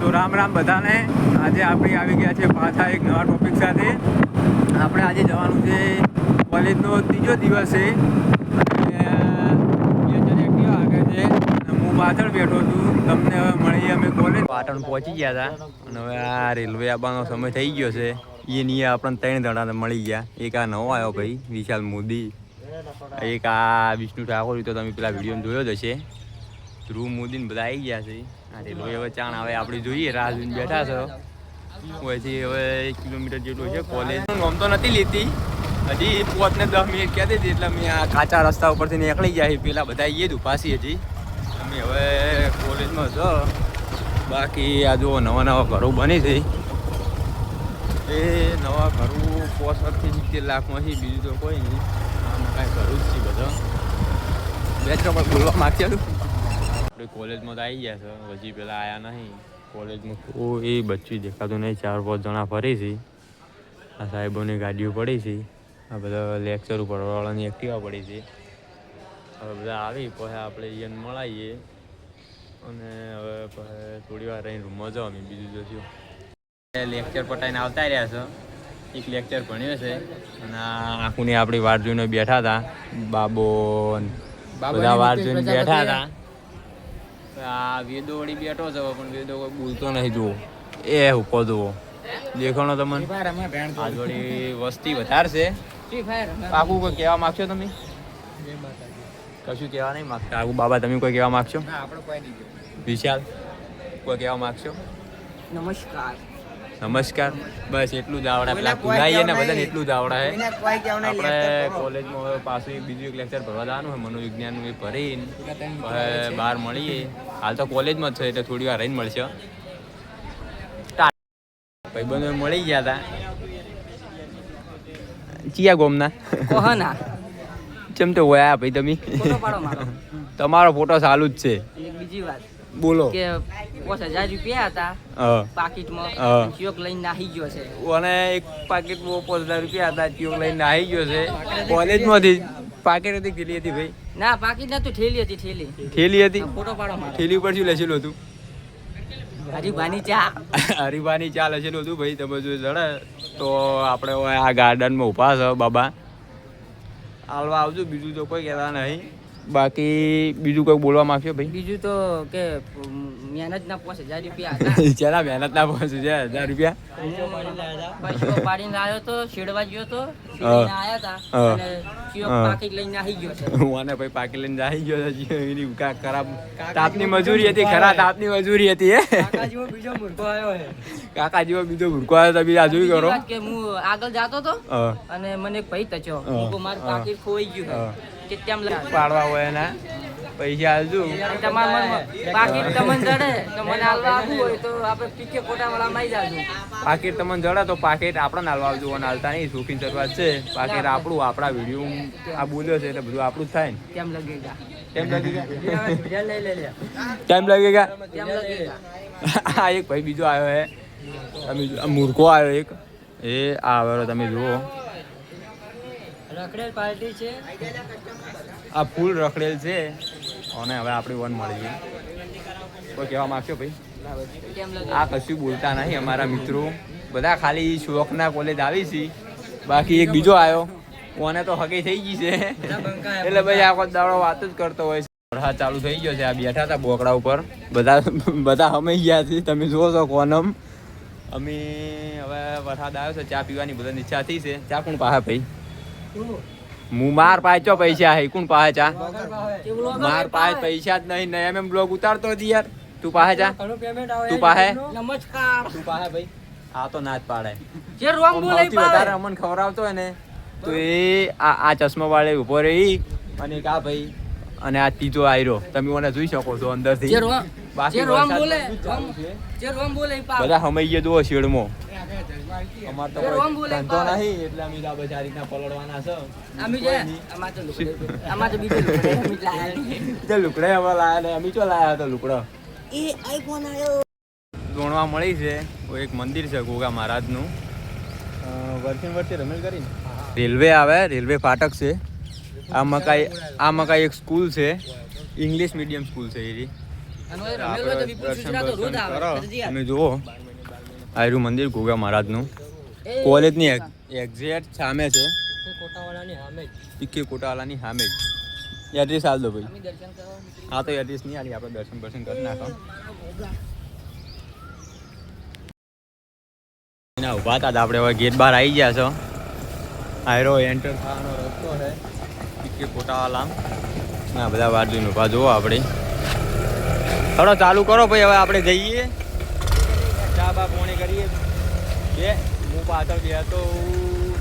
તો રામ રામ બધાને. આજે આપણે આવી ગયા છે પાછા એક નવા ટોપિક સાથે. આપણે આજે જવાનું છે કોલેજનો ત્રીજો દિવસ છે અને આગળ છે. હું પાછળ બેઠો છું. તમને હવે મળીએ અમે કોલેજ પાટણ પહોંચી ગયા હતા અને હવે આ રેલવે આવવાનો સમય થઈ ગયો છે. એ નહીં આપણને 3 જણા મળી ગયા. એક આ નવો આવ્યો ભાઈ વિશાલ મોદી, એક આ વિષ્ણુ ઠાકોર, તો તમે પેલા વિડીયો જોયો જ હશે. ધ્રુવ મોદી બધા આવી ગયા છે. આ રેલવે હવે ચાણ આવે આપણે જોઈએ. રાહ જોઈને બેઠા છો. પછી હવે 1 કિલોમીટર જેટલું છે કોલેજ. આમ તો નથી લેતી હજી 5 ને 10 મિનિટ કહેતી હતી એટલે અમે આ કાચા રસ્તા ઉપરથી નીકળી ગયા. પેલા બધા એ જ ઉભા છીએ હજી. અમે હવે કોલેજમાં છો. બાકી આ જુઓ નવા નવા ઘરો બની છે. એ નવા ઘરો 65 થી 70 લાખમાંથી, બીજું તો કોઈ નહીં. આમાં કાંઈ ઘરું જ છે બધા. બે ત્રણ પણ બોલવા માગશે. આપણે કોલેજમાં તો આવી ગયા છે. હજી પેલા આવ્યા નહીં. કોલેજમાં કોઈ બચ્ચું દેખાતું નહીં. 4-5 જણા ફરી છે. આ સાહેબોની ગાડીઓ પડી છે. આ બધા લેક્ચર ઉપર વાળાની એક્ટિવા પડી છે. હવે બધા આવી પછી આપણે એને મળાવીએ અને હવે થોડી વાર રહીને રૂમમાં જાઓ. અમે બીજું જોશું. લેક્ચર પટાઈને આવતા રહ્યા છે. એક લેક્ચર ભણ્યો છે અને આખુંની આપણી વાટ જોઈને બેઠા હતા. બાબો બધા વાટ જોઈને બેઠા હતા. આ વેદો વળી બેઠો છે પણ વેદો કોઈ બોલતો નહીં. જુઓ એ હુકો જુઓ દેખાણો તમને. આ જોડી વસ્તી વધારે છે. આખું કોઈ કહેવા માગશો તમે? કશું કહેવા નહીં માગતા. આખું બાબા તમે કોઈ કહેવા માગશો? વિશાલ કોઈ કહેવા માગશો? નમસ્કાર. નમસ્કાર. બસ એટલું જ આવડે. પેલા ભૂલાઈએ ને બધાને એટલું જ આવડે. આપણે કોલેજમાં હવે પાછું બીજું એક લેક્ચર ભરવા જવાનું હોય મનોવિજ્ઞાનનું. એ ભરીને બહાર મળીએ. હાલ તો કોલેજમાં જ છે એટલે થોડી વાર રહીને મળશે. ભાઈબંધો મળી ગયા હતા. ચિયા ગોમના કોહના ચમ તો હોય ભાઈ તમે? તમારો ફોટો ચાલુ જ છે. બીજી વાત બોલો કે 5000 રૂપિયા હતા પાકીટમાં. ચિયોક લઈને નાહી ગયો છે. અને એક પાકીટમાં 5000 રૂપિયા હતા. ચિયોક લઈને નાહી ગયો છે. કોલેજમાંથી પાકીટ હતી થેલી હતી ભાઈ? ના પાકીટ નતું, થેલી હતી. થેલી હતી. ફોટો પાડો મારો. થેલી ઉપર શું લખેલું હતું? હરીબાની ચા. હરીબાની ચા લખેલું હતું ભાઈ. તમે જો જડે તો આપણે આ ગાર્ડનમાં ઊભા છો બાબા. હાલવા આવજો. બીજું તો કોઈ કહેતા નહીં. બાકી બીજું કોઈ બોલવા માંગશો ભાઈ? બીજું તો કે મહેનતના 5000 રૂપિયા હતા. જેના મહેનતના 5000 રૂપિયા પૈસો પાડીને આવ્યો તો શેડવા ગયો તો આયા હતા અને ચિયોક પાકીટ લઈને નાહી ગયો છે. અને ભાઈ પાકીટ લઈને નાહી ગયો છે. એની ખરાબ તાપની મજૂરી હતી. ખરા તાપની મજૂરી હતી. કાકા જેવો બીજો મૂર્ખો આવ્યો છે. કાકા જેવો બીજો મૂર્ખો આવ્યો. તમે આ જોઈ કરો કે હું આગળ જાતો તો અને મને એક ભાઈ તચ્યો. મારું પાકીટ ખોવાઈ ગયું છે. કેમ પાડવા હોય એના પૈસા આલજો. પાકીટ તમને જડે તો મને હાલવા આવવું હોય તો આપણે પીકે કોટાવાળામાં આવી જાજો. પાકીટ તમને જડે તો પાકીટ આપણે હાલવા આવજો. અને હાલતા નહીં. શોખીન શરૂઆત છે. પાકીટ આપણું. આપણા વિડીયો આ બોલ્યો છે એટલે બધું આપણું જ થાય ને. કેમ લગેગા? કેમ લગેગા? કેમ લગેગા? લગેગા? આ એક ભાઈ બીજો આવ્યો હે. તમે મૂર્ખો આવ્યો એક. એ આવ્યો તમે જુઓ. રખડેલ પાર્ટી છે. આ ફૂલ રખડેલ છે. અને હવે આપણી વન મળી ગઈ. કોઈ કહેવા માગશો ભાઈ? આ કશું બોલતા નહીં. અમારા મિત્રો બધા ખાલી શોખના કોલેજ આવી છે. બાકી એક બીજો આવ્યો. ઓને તો હગી થઈ ગઈ છે એટલે ભાઈ આખો દાડો વાત જ કરતો હોય છે. વરસાદ ચાલુ થઈ ગયો છે. આ બેઠા હતા બોકડા ઉપર. બધા હમાઈ ગયા છે. તમે જુઓ છો કોનમ. અમે હવે વરસાદ આવ્યો છે. ચા પીવાની બધાની ઈચ્છા થઈ છે. ચા કોણ પાસે ભાઈ? હું માર પાસે ચો પૈસા હે? કોણ પાસે ચા? માર પાસે પૈસા જ નહીં. નહીં એમ બ્લોગ ઉતારતો હતી યાર. તું પાસે ચા? તું પાસે? નમસ્કાર. તું પાસે ભાઈ? આ તો ના જ પાડે. જે રોંગ બોલે વધારે અમને ખવડાવતો હોય ને તો એ આ ચશ્મા વાળે ઉભો રહી. અને એક આ ભાઈ અને આ ત્રીજો આયરો. તમે મને જોઈ શકો છો અંદરથી. બાકી બધા હમાઈ ગયા જુઓ શેડમાં. અમારે તો કોઈ ધંધો નહીં એટલે અમે આ બધી રીતના પલળવાના છે. લુકડે હવે લાયા ને અમે ચો લાયા હતા લુકડો. જોણવા મળી છે. એક મંદિર છે ગોગા મહારાજનું. વર્ષે રમેલ કરીને રેલવે આવે. રેલવે ફાટક છે. આ મકાઈ એક સ્કૂલ છે. ઇંગ્લિશ મીડિયમ સ્કૂલ છે. એ અને ઓય રમેલો હોય તો વિપુલ સુચરા તો રોજ આવે ફરજિયાત. તમે જુઓ આયરું મંદિર ગોગા મહારાજનું એ કોલેજની એક્ઝેક્ટ સામે છે કોટાવાળાની સામે જ. ટીકે કોટાવાલાની સામે જ એડ્રેસ આલ દો ભાઈ. અમે દર્શન કરવા નીકળી. હા તો એડ્રેસ નહીં આલી આપણે દર્શન દર્શન કરી નાખો. ના ઉભા હતા આપણે હવે ગેટ બહાર આવી ગયા છો. આયરો એન્ટર થવાનો રસ્તો છે ટીકે કોટાવાલા. ના બધા વાદળીને ઉભા જુઓ આપણે. થોડો ચાલુ કરો ભાઈ હવે આપણે જઈએ ચા બા પોણી કરીએ. બે હું પાછળ બેસતો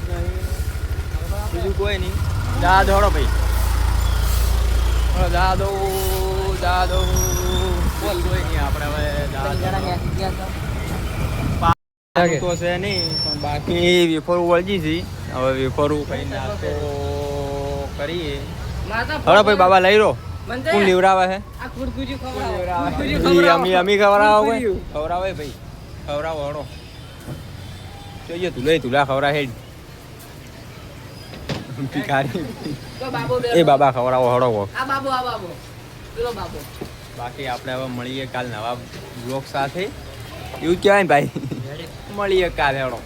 નહીં બીજું કોઈ નહીં. જા દોડો ભાઈ જા દો બોલ કોઈ નહીં આપણે હવે જા જરા બેસી ગયા છો. તો છે નહીં પણ બાકી વેફરું વળજી છે. હવે વેફરું ખાઈ નાસ્તો કરીએ. માતા હળો ભાઈ બાબા લઈ રો બંધ કોણ લેવરાવે છે આ કુરકુરી ખવડાવો. અમી ખવડાવો ખવડાવે ભાઈ ખવડાવો હળો જોઈએ તુલા ખવડા હેડ ભિખારી તો બાબો બે. એ બાબા ખવડાવો હળો આ બાબો પેલો બાબો. બાકી આપણે હવે મળીએ કાલ નવા બ્લોગ સાથે એવું જ કહેવાય ને ભાઈ મળીએ કાલે હળો.